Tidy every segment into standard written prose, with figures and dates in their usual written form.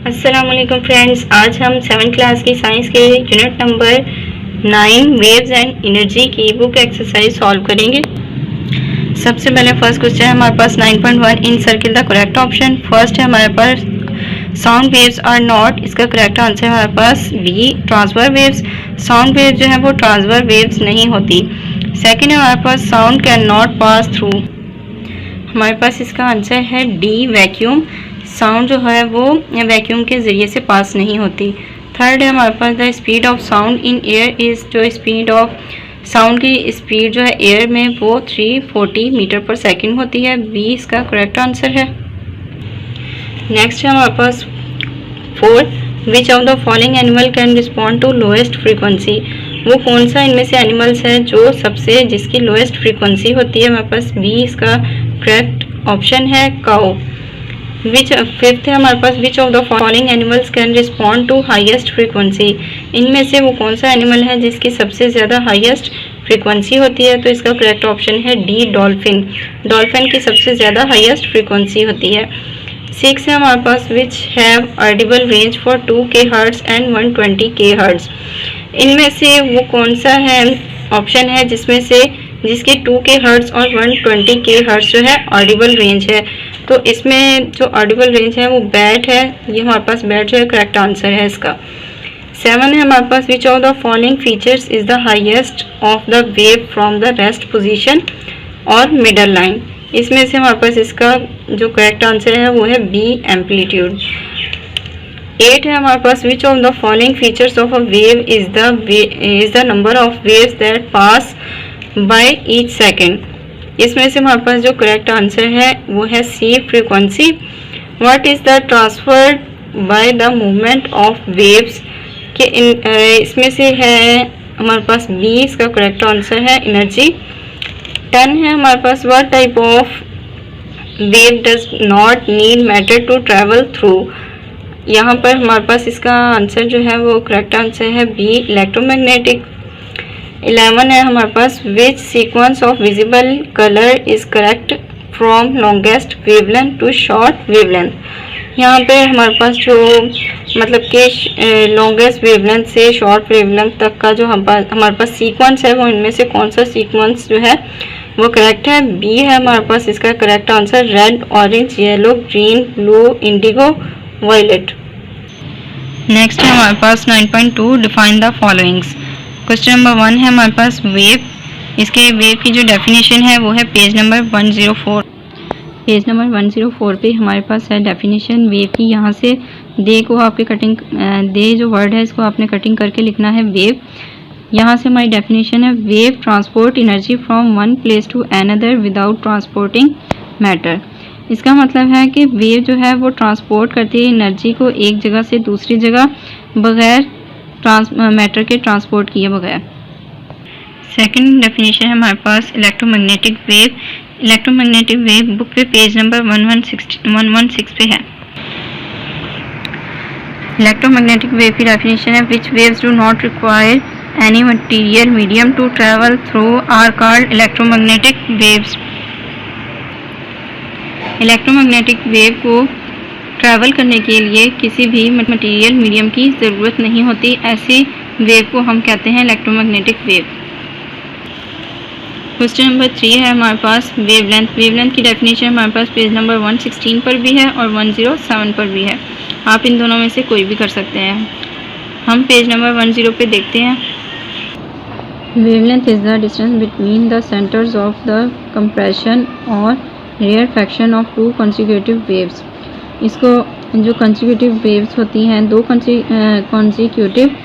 अस्सलामुअलैकुम फ्रेंड्स, आज हम 7th क्लास की साइंस के unit number 9 waves and energy की बुक एक्सरसाइज सॉल्व करेंगे। सबसे पहले फर्स्ट क्वेश्चन है हमारे पास 9.1 in circle the correct option. First है हमारे पास साउंड वेव्स आर नॉट, इसका करेक्ट आंसर है हमारे पास B transfer waves. Sound waves जो है वो ट्रांसफर वेव्स नहीं होती। सेकंड है हमारे पास sound can not pass through, हमारे पास इसका आंसर है डी वैक्यूम। साउंड जो है वो वैक्यूम के ज़रिए से पास नहीं होती। थर्ड है हमारे पास the speed of sound in air is, जो स्पीड ऑफ साउंड की स्पीड जो है एयर में वो 340 मीटर पर सेकंड होती है। बी इसका करेक्ट आंसर है। नेक्स्ट है हमारे पास fourth, which of the following animal can respond to lowest frequency, वो कौन सा इनमें से एनिमल्स है जो सबसे जिसकी लोएस्ट फ्रीक्वेंसी होती है। हमारे पास बी इसका करेक्ट ऑप्शन है काऊ। विच फिफ्थ है हमारे पास which of the following animals can respond to highest frequency, इनमें से वो कौन सा एनिमल है जिसकी सबसे ज़्यादा हाईएस्ट फ्रीक्वेंसी होती है। तो इसका करेक्ट ऑप्शन है डी डॉल्फिन। डॉल्फिन की सबसे ज़्यादा हाईएस्ट फ्रीक्वेंसी होती है। 6 है हमारे पास which have audible range for 2K hertz and 120K hertz, इनमें से वो कौन सा है ऑप्शन है जिसमें से जिसके 2K हर्ट्ज और 120K हर्ट्ज जो है ऑडिबल रेंज है। तो इसमें जो ऑडिबल रेंज है वो बैट है, ये हमारे पास बैट जो है करेक्ट आंसर है इसका। 7 है हमारे पास which of the following features is the highest of the wave from the rest position और मिडल लाइन, इसमें से हमारे पास इसका जो करेक्ट आंसर है वो है बी एम्पलीट्यूड। 8 है हमारे पास which of the following features of a wave is the number of waves that pass by each second, इसमें से हमारे पास जो करेक्ट आंसर है वो है C frequency. What is the transferred by the movement of waves, के इसमें से है हमारे पास बी इसका करेक्ट आंसर है एनर्जी। 10 है हमारे पास what type of wave does not need matter to travel through, यहाँ पर हमारे पास इसका आंसर जो है वो करेक्ट आंसर है बी इलेक्ट्रोमैग्नेटिक। 11 है हमारे पास which sequence of visible colour is correct from longest wavelength to short wavelength, यहाँ पे हमारे पास जो मतलब कि लॉन्गेस्ट वेवलेंथ से शॉर्ट वेवलेंथ तक का जो हमारे पास सीक्वेंस है वो इनमें से कौन सा सीक्वेंस जो है वो करेक्ट है। बी है हमारे पास इसका correct answer red, orange, yellow, green, blue, indigo, violet. Next है हमारे पास 9.2 define the followings. Question number 1 है हमारे पास वेव, इसके वेव की जो डेफिनेशन है वो है पेज नंबर 104। पेज नंबर 104 पे हमारे पास है डेफिनेशन वेव की। यहाँ से दे को आपके कटिंग दे जो वर्ड है इसको आपने कटिंग करके लिखना है वेव। यहाँ से हमारी डेफिनेशन है wave transport energy from one place to another without transporting matter, इसका मतलब है कि वेव जो है वो ट्रांसपोर्ट करती है एनर्जी को एक जगह से दूसरी जगह बगैर मैटर के ट्रांसपोर्ट किए बगैर। सेकंड डेफिनेशन है हमारे पास electromagnetic wave. Electromagnetic wave book पे पेज नंबर 116 पे है। इलेक्ट्रोमैग्नेटिक वेव की डेफिनेशन है which waves do not require any material medium to travel through are called electromagnetic waves. Electromagnetic wave को ट्रैवल करने के लिए किसी भी मटेरियल मीडियम की ज़रूरत नहीं होती, ऐसी वेव को हम कहते हैं इलेक्ट्रोमैग्नेटिक वेव। क्वेश्चन नंबर 3 है हमारे पास वेवलेंथ। वेवलेंथ की डेफिनेशन हमारे पास पेज नंबर 116 पर भी है और 107 पर भी है, आप इन दोनों में से कोई भी कर सकते हैं। हम पेज नंबर 10 पे देखते हैं। Wavelength is the distance between the centres of the compression और rarefaction of two consecutive waves, इसको जो कंसेक्यूटिव वेव्स होती हैं दो कंसेक्यूटिव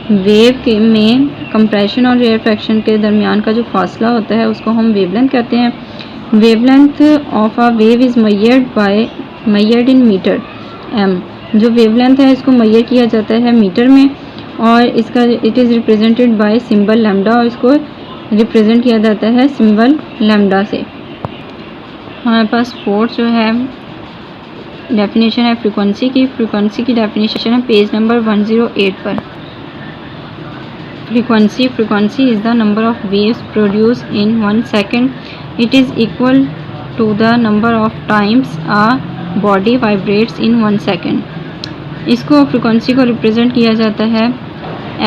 वेव के में कंप्रेशन और रेयरफैक्शन के दरमियान का जो फासला होता है उसको हम वेवलेंथ कहते हैं। Wavelength of a wave is measured in metre m, जो वेवलेंथ है इसको मेजर किया जाता है मीटर में और इसका it is represented by symbol lambda, और इसको रिप्रेजेंट किया जाता है सिंबल लैम्डा से। हमारे पास फोर्थ जो है डेफिनेशन है फ्रीक्वेंसी की। फ्रीक्वेंसी की डेफिनेशन है पेज नंबर 108 पर। Frequency is the number of waves produce in 1 second, it is equal to the number of times a body vibrates in 1 second. इसको फ्रीक्वेंसी को रिप्रेजेंट किया जाता है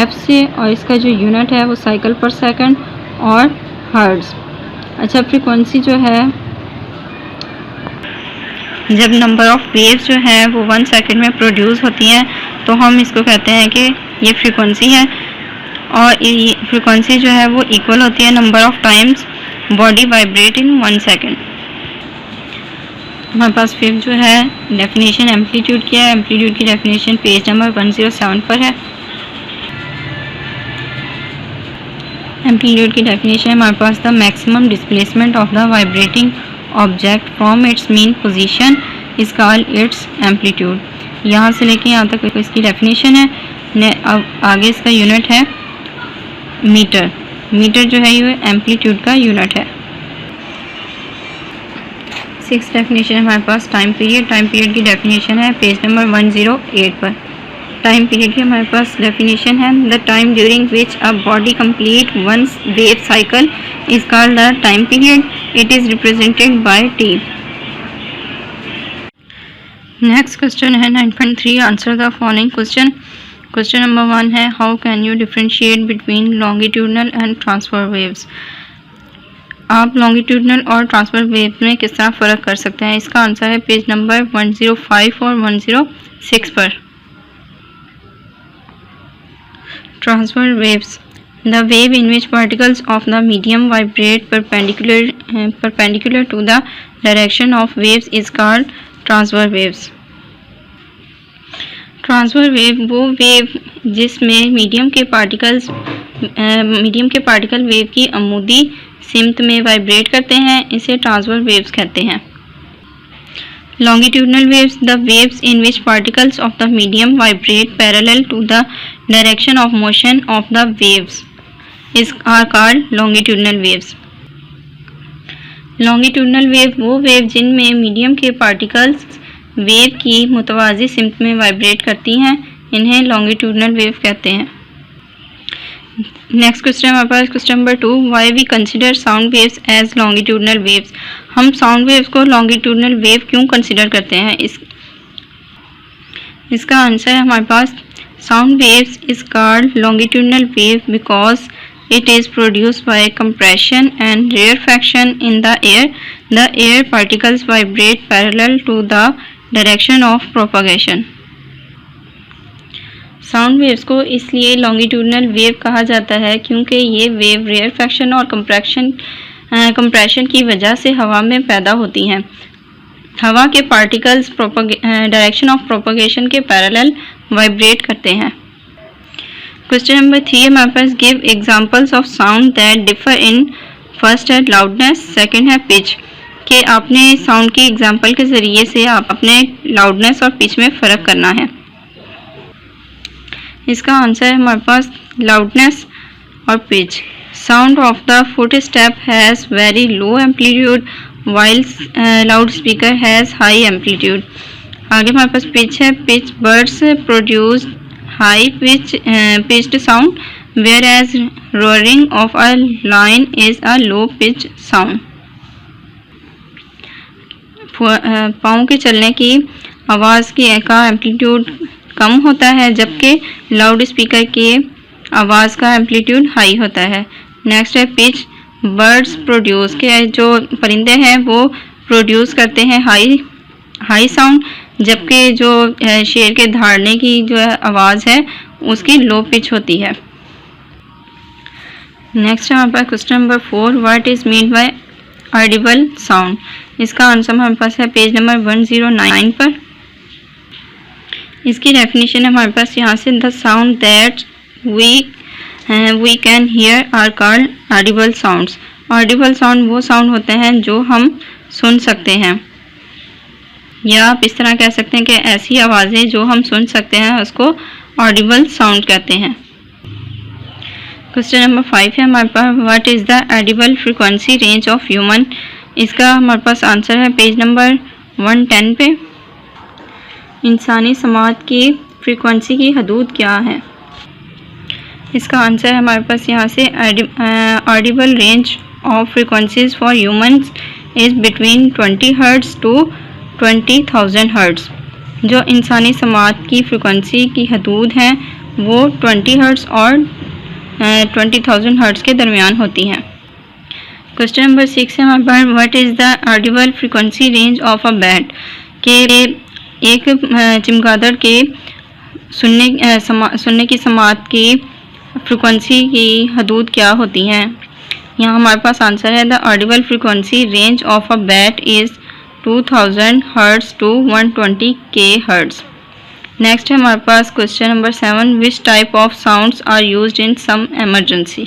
एफ से और इसका जो यूनिट है वो साइकिल पर सेकंड और हर्ट्ज। अच्छा, फ्रीक्वेंसी जो है जब नंबर ऑफ वेव्स जो है वो 1 सेकंड में प्रोड्यूस होती हैं तो हम इसको कहते हैं कि ये फ्रीक्वेंसी है, और ये फ्रीक्वेंसी जो है वो इक्वल होती है number of times body vibrate in 1 second. हमारे पास फिर जो है डेफिनेशन एम्पलीट्यूड की है। एम्पलीट्यूड की डेफिनेशन पेज नंबर 107 पर है। एम्पलीट्यूड की डेफिनेशन हमारे पास the maximum displacement of the vibrating object from its mean position is called its amplitude. यहाँ से लेके यहाँ तक इसकी डेफिनेशन है। अब आगे इसका यूनिट है मीटर। मीटर जो है ये एम्पलीट्यूड का यूनिट है। 6th डेफिनेशन हमारे पास टाइम पीरियड। टाइम पीरियड की डेफिनेशन है पेज नंबर 108 पर। टाइम पीरियड की हमारे पास डेफिनेशन है the time during which a body complete once wave cycle is called the time period. It is represented by T. Next question है 9.3 answer the following question. Question number 1 है how can you differentiate between longitudinal and transverse waves. आप longitudinal और transverse wave में किस तरह फ़र्क कर सकते हैं। इसका आंसर है पेज नंबर 105 और 106 पर। Transverse waves the wave in which particles of the medium vibrate perpendicular to the direction of waves is called transverse waves. Transverse wave वो वेव जिसमें मीडियम के पार्टिकल वेव की अमूदी सिमत में वाइब्रेट करते हैं, इसे ट्रांसफर वेव्स कहते हैं। Longitudinal waves the waves in which particles of the medium vibrate parallel to the direction of motion of the waves is are called longitudinal waves. Longitudinal wave वो वेव जिनमें medium के particles wave की मुतवाज़ी सिमत में vibrate करती हैं, इन्हें लॉन्गिट्यूडनल वेव कहते हैं। नेक्स्ट क्वेश्चन हमारे पास question number 2 why we consider sound waves as longitudinal waves. हम साउंड वेव्स को लॉन्गिट्यूडनल वेव क्यों कंसिडर करते हैं। इसका आंसर है हमारे पास sound waves is called longitudinal wave because it is produced by compression and rarefaction in the air. The air particles vibrate parallel to the direction of propagation. Sound waves को इसलिए longitudinal wave कहा जाता है क्योंकि ये wave rarefaction और compression की वजह से हवा में पैदा होती हैं। हवा के पार्टिकल्स डायरेक्शन ऑफ प्रोपगेशन के पैरेलल वाइब्रेट करते हैं। क्वेश्चन नंबर 3 हमारे पास give examples of sound that differ in first है लाउडनेस, सेकंड है पिच। कि आपने साउंड की एग्जांपल के ज़रिए से आप अपने लाउडनेस और पिच में फ़र्क करना है। इसका आंसर है हमारे पास लाउडनेस और pitch. Sound of the foot step has very low amplitude while loud speaker has high amplitude. आगे हमारे पास पिच है। Pitch birds produce high pitched sound whereas roaring of a lion is a low pitched sound. पाँव के चलने की आवाज़ का amplitude कम होता है जबकि लाउड स्पीकर की आवाज़ का एम्पलीट्यूड हाई होता है। नेक्स्ट है पिच। बर्ड्स प्रोड्यूस के जो परिंदे हैं वो प्रोड्यूस करते हैं हाई साउंड, जबकि जो शेर के दहाड़ने की जो आवाज़ है उसकी लो पिच होती है। नेक्स्ट हमारे पास question number 4 what is mean by audible sound. इसका आंसर हमारे पास है पेज नंबर 109 पर। इसकी डेफिनेशन हमारे पास यहाँ से the sound that we can hear are called audible sounds. Audible sound वो साउंड होते हैं जो हम सुन सकते हैं, या आप इस तरह कह सकते हैं कि ऐसी आवाज़ें जो हम सुन सकते हैं उसको ऑडिबल साउंड कहते हैं। क्वेश्चन नंबर 5 है हमारे पास what is the audible frequency range of human. इसका हमारे पास आंसर है पेज नंबर 110 पे। इंसानी समाज की फ्रीक्वेंसी की हदूद क्या है। इसका आंसर है हमारे पास यहाँ से audible range of frequencies for humans is between 20 hertz to 20,000 hertz. जो इंसानी समात की फ्रिक्वेंसी की हदूद हैं वो 20 हर्ट्ज़ और 20,000 हर्ट्ज़ के दरमियान होती हैं। क्वेश्चन नंबर 6 है हमारे पास, what is the audible frequency range of a bat, के एक चमगादड़ के सुनने की समात की फ्रिक्वेंसी की हदूद क्या होती हैं। यहाँ हमारे पास आंसर है, the audible frequency range of a bat is 2000 hertz to 120 K hertz. Next है हमारे पास question number 7, which type of sounds are used in some emergency.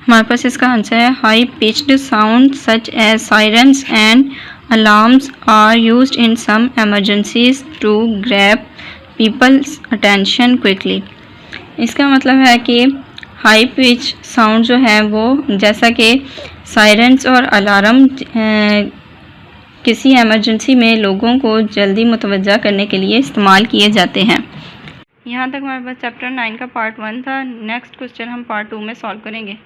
हमारे पास इसका आंसर है, high pitched sound such as sirens and alarms are used in some emergencies to grab people's attention quickly. इसका मतलब है कि हाई पिच साउंड जो है वो जैसा कि साइरन्स और अलार्म किसी एमरजेंसी में लोगों को जल्दी मुतवज्जा करने के लिए इस्तेमाल किए जाते हैं। यहाँ तक हमारे पास चैप्टर 9 का पार्ट 1 था। नेक्स्ट क्वेश्चन हम पार्ट 2 में सॉल्व करेंगे।